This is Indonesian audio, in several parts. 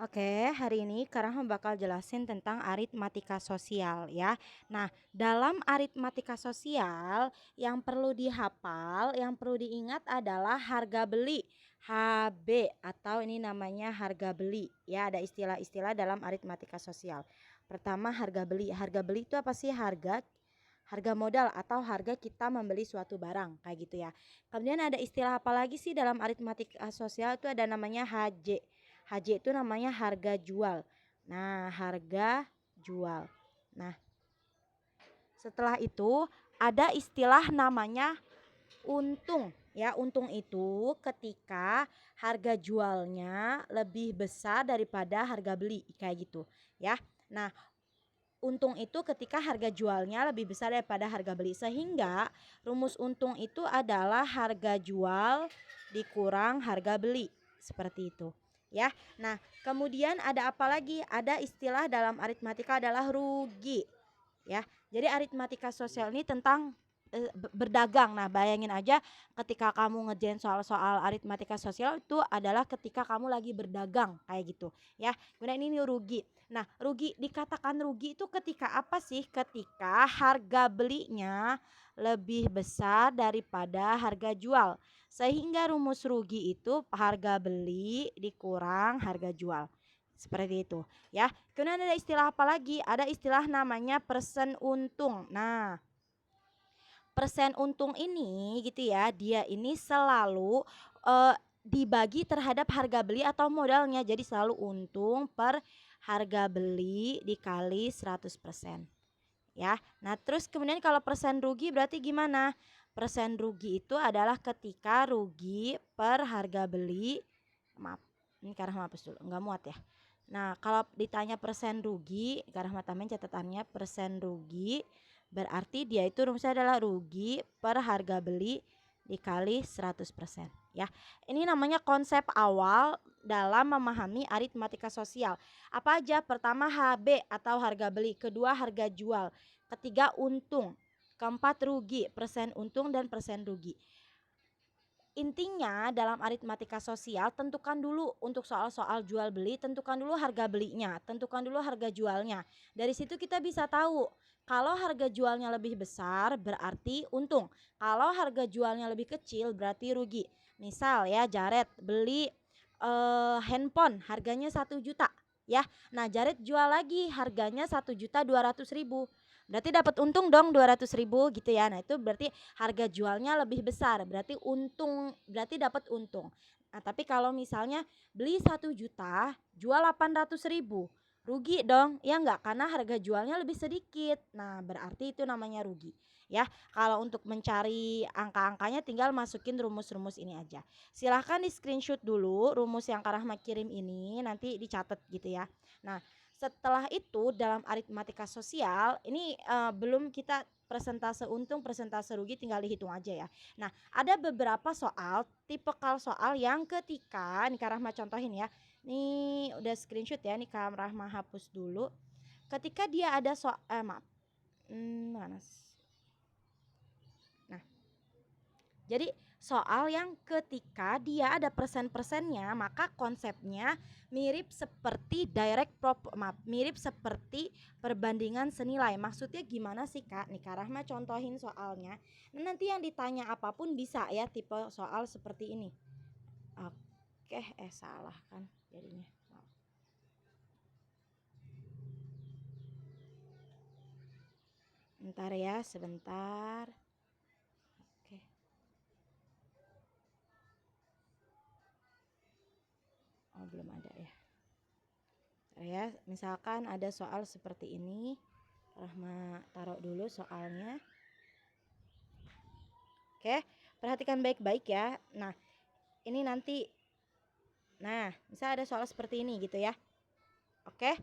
Oke, hari ini Karahma bakal jelasin tentang aritmatika sosial ya. Nah, dalam aritmatika sosial yang perlu dihafal, yang perlu diingat adalah harga beli, HB atau ini namanya harga beli ya. Ada istilah-istilah dalam aritmatika sosial. Pertama harga beli. Harga beli itu apa sih? Harga modal atau harga kita membeli suatu barang kayak gitu ya. Kemudian ada istilah apa lagi sih dalam aritmatika sosial itu ada namanya HJ. HJ itu namanya harga jual. Nah, harga jual. Nah, setelah itu ada istilah namanya untung. Ya, untung itu ketika harga jualnya lebih besar daripada harga beli kayak gitu, ya. Nah, untung itu ketika harga jualnya lebih besar daripada harga beli sehingga rumus untung itu adalah harga jual dikurang harga beli seperti itu ya. Nah, kemudian ada apa lagi? Ada istilah dalam aritmatika adalah rugi ya. Jadi aritmatika sosial ini tentang berdagang. Nah, bayangin aja ketika kamu ngerjain soal-soal aritmatika sosial itu adalah ketika kamu lagi berdagang kayak gitu ya. Kemudian ini rugi. Nah, rugi dikatakan rugi itu ketika apa sih? Ketika harga belinya lebih besar daripada harga jual. Sehingga rumus rugi itu harga beli dikurang harga jual. Seperti itu ya. Kemudian ada istilah apa lagi? Ada istilah namanya persen untung. Nah, persen untung ini gitu ya, dia ini selalu dibagi terhadap harga beli atau modalnya. Jadi selalu untung per harga beli dikali 100% ya. Nah, terus kemudian kalau persen rugi berarti gimana? Persen rugi itu adalah ketika rugi per harga beli, maaf, ini karena hapus dulu, nggak muat ya. Nah, kalau ditanya persen rugi, karena tambahin catatannya persen rugi berarti dia itu rumusnya adalah rugi per harga beli dikali 100% ya. Ini namanya konsep awal dalam memahami aritmatika sosial. Apa aja? Pertama HB atau harga beli, kedua harga jual, ketiga untung, keempat rugi, persen untung dan persen rugi. Intinya dalam aritmatika sosial tentukan dulu untuk soal-soal jual beli, tentukan dulu harga belinya, tentukan dulu harga jualnya. Dari situ kita bisa tahu kalau harga jualnya lebih besar berarti untung. Kalau harga jualnya lebih kecil berarti rugi. Misal ya Jared beli handphone harganya 1 juta ya. Nah, Jared jual lagi harganya 1.200.000. Berarti dapat untung dong 200.000 gitu ya. Nah, itu berarti harga jualnya lebih besar, berarti untung, berarti dapat untung. Nah, tapi kalau misalnya beli 1 juta, jual 800.000, rugi dong, ya enggak? Karena harga jualnya lebih sedikit. Nah, berarti itu namanya rugi. Ya, kalau untuk mencari angka-angkanya tinggal masukin rumus-rumus ini aja. Silahkan di screenshot dulu rumus yang Kak Rahma kirim ini, nanti dicatat gitu ya. Nah, setelah itu dalam aritmatika sosial ini belum kita persentase untung, persentase rugi tinggal dihitung aja ya. Nah, ada beberapa soal, tipikal soal yang ketika, nih Kak Rahma contohin ya. Nih udah screenshot ya, nih Kak Rahma hapus dulu. Ketika dia ada soal, maaf. Mana? Nah, jadi soal yang ketika dia ada persen-persennya, maka konsepnya mirip seperti mirip seperti perbandingan senilai. Maksudnya gimana sih Kak? Nih Kak Rahma contohin soalnya. Nah, nanti yang ditanya apapun bisa ya tipe soal seperti ini. Oke, salah kan jadinya. Bentar ya, sebentar. Oke. Oh, belum ada ya. Ya, misalkan ada soal seperti ini, Rahma taruh dulu soalnya. Oke, perhatikan baik-baik ya. Nah, ini nanti, nah, misal ada soal seperti ini gitu ya. Oke,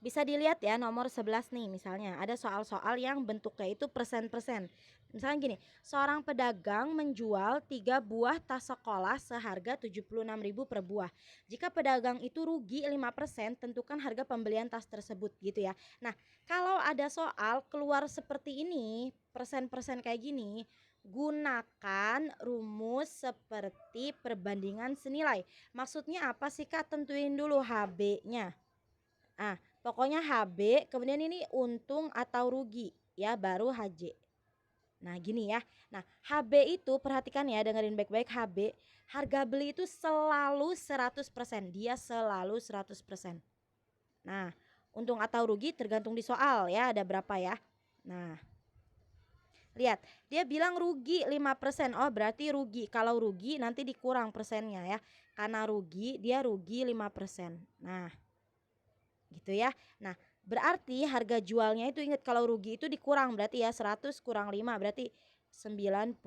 bisa dilihat ya nomor 11 nih misalnya. Ada soal-soal yang bentuknya itu persen-persen. Misalnya gini, seorang pedagang menjual 3 buah tas sekolah seharga 76.000 per buah. Jika pedagang itu rugi 5%, tentukan harga pembelian tas tersebut gitu ya. Nah, kalau ada soal keluar seperti ini, persen-persen kayak gini, Gunakan rumus seperti perbandingan senilai. Maksudnya apa sih Kak? Tentuin dulu HB-nya. Pokoknya HB, kemudian ini untung atau rugi ya, baru HJ. Nah gini ya, nah HB itu perhatikan ya, dengerin baik-baik. HB, harga beli itu selalu 100%, dia selalu 100%. Nah untung atau rugi tergantung di soal ya, ada berapa ya. Nah lihat, dia bilang rugi 5%. Oh berarti rugi, kalau rugi nanti dikurang persennya ya, karena rugi dia rugi 5%. Nah gitu ya. Nah berarti harga jualnya itu, ingat kalau rugi itu dikurang, berarti ya 100 kurang 5 berarti 95%.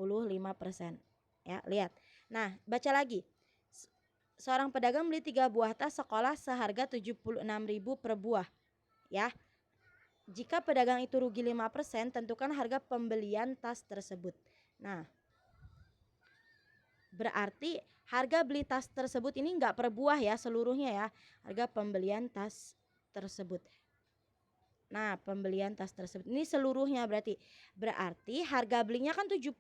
Ya lihat. Nah baca lagi. Seorang pedagang beli 3 buah tas sekolah seharga 76.000 per buah. Ya. Jika pedagang itu rugi 5%, tentukan harga pembelian tas tersebut. Nah berarti harga beli tas tersebut ini enggak per buah ya, seluruhnya ya. Harga pembelian tas tersebut. Nah pembelian tas tersebut ini seluruhnya, berarti harga belinya kan 76.000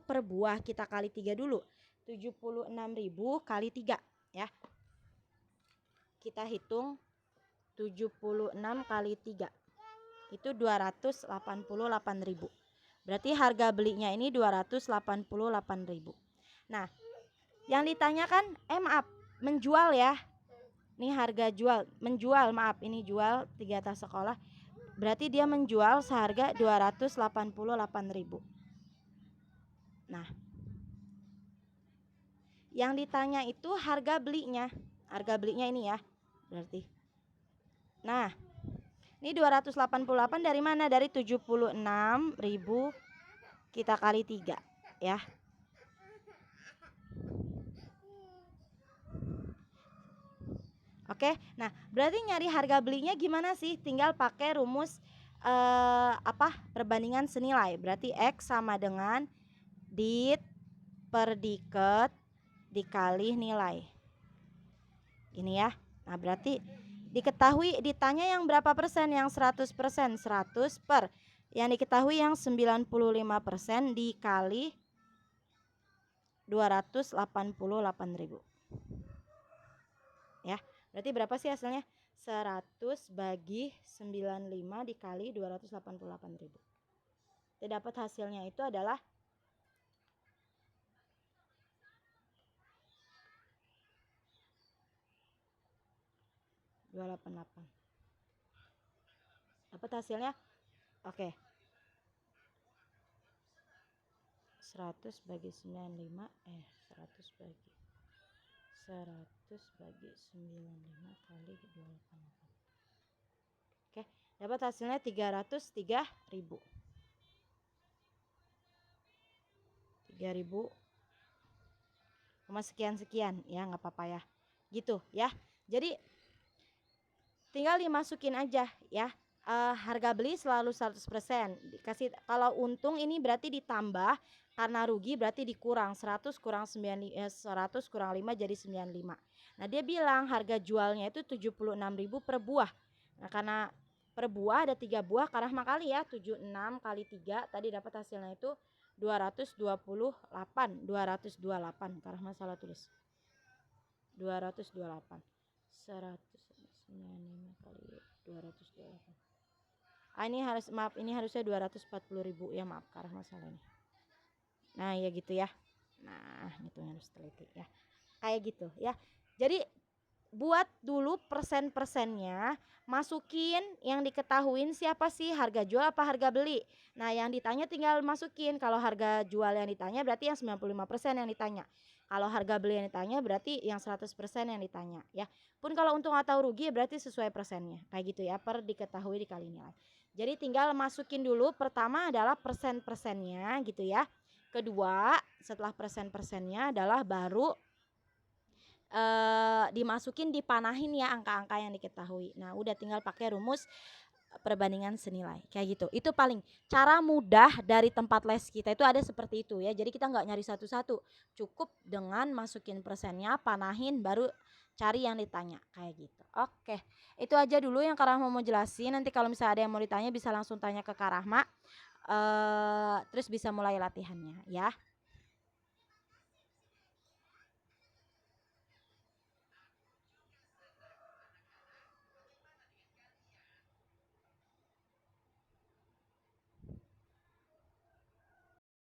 per buah, kita kali 3 dulu. 76.000 kali 3 ya. Kita hitung 76 kali 3 itu 288.000. Berarti harga belinya ini 288.000. Nah yang ditanyakan maaf, menjual ya. Ini harga jual, menjual, maaf, ini jual 3 tas sekolah. Berarti dia menjual seharga 288.000. Nah yang ditanya itu harga belinya. Harga belinya ini ya, berarti. Nah ini 288 dari mana? Dari 76.000 kita kali 3 ya. Oke, nah berarti nyari harga belinya gimana sih? Tinggal pakai rumus perbandingan senilai. Berarti X sama dengan dit per diket dikali nilai. Ini ya. Nah berarti diketahui, ditanya yang berapa persen? Yang 100%. 100 per yang diketahui yang 95% dikali 288.000 ya. Berarti berapa sih hasilnya? 100 bagi 95 dikali 288.000. Kita dapat hasilnya itu adalah 288. Dapat hasilnya oke. 100 bagi 95 100 bagi 95 kali 288. Oke, dapat hasilnya 303.000. 3.000 sekian ya, nggak apa-apa ya. Gitu ya. Jadi tinggal dimasukin aja ya. Harga beli selalu 100%. Dikasih, kalau untung ini berarti ditambah, karena rugi berarti dikurang. 100 kurang 100 kurang 5 jadi 95. Nah dia bilang harga jualnya itu 76.000 per buah. Nah karena per buah ada 3 buah, karahma kali ya, 76 kali 3 tadi dapat hasilnya itu 228. Karahma salah tulis. 228. 195 kali 228. Ini harus, maaf, ini harusnya 240.000 ya, maaf, karena masalah ini. Nah ya gitu ya. Nah itu yang harus teliti ya, kayak gitu ya. Jadi buat dulu persen-persennya, masukin yang diketahuin siapa sih, harga jual apa harga beli. Nah yang ditanya tinggal masukin. Kalau harga jual yang ditanya berarti yang 95% yang ditanya. Kalau harga beli yang ditanya berarti yang 100% yang ditanya ya. Pun kalau untung atau rugi berarti sesuai persennya. Kayak gitu ya, per diketahui dikali nilai. Jadi tinggal masukin dulu, pertama adalah persen-persennya gitu ya. Kedua setelah persen-persennya adalah baru dimasukin, dipanahin ya angka-angka yang diketahui. Nah udah tinggal pakai rumus perbandingan senilai kayak gitu. Itu paling cara mudah dari tempat les kita itu ada seperti itu ya. Jadi kita nggak nyari satu-satu, cukup dengan masukin persennya, panahin, baru cari yang ditanya kayak gitu. Oke, itu aja dulu yang Kak Rahma mau jelasin. Nanti kalau misalnya ada yang mau ditanya bisa langsung tanya ke Kak Rahma. terus bisa mulai latihannya ya.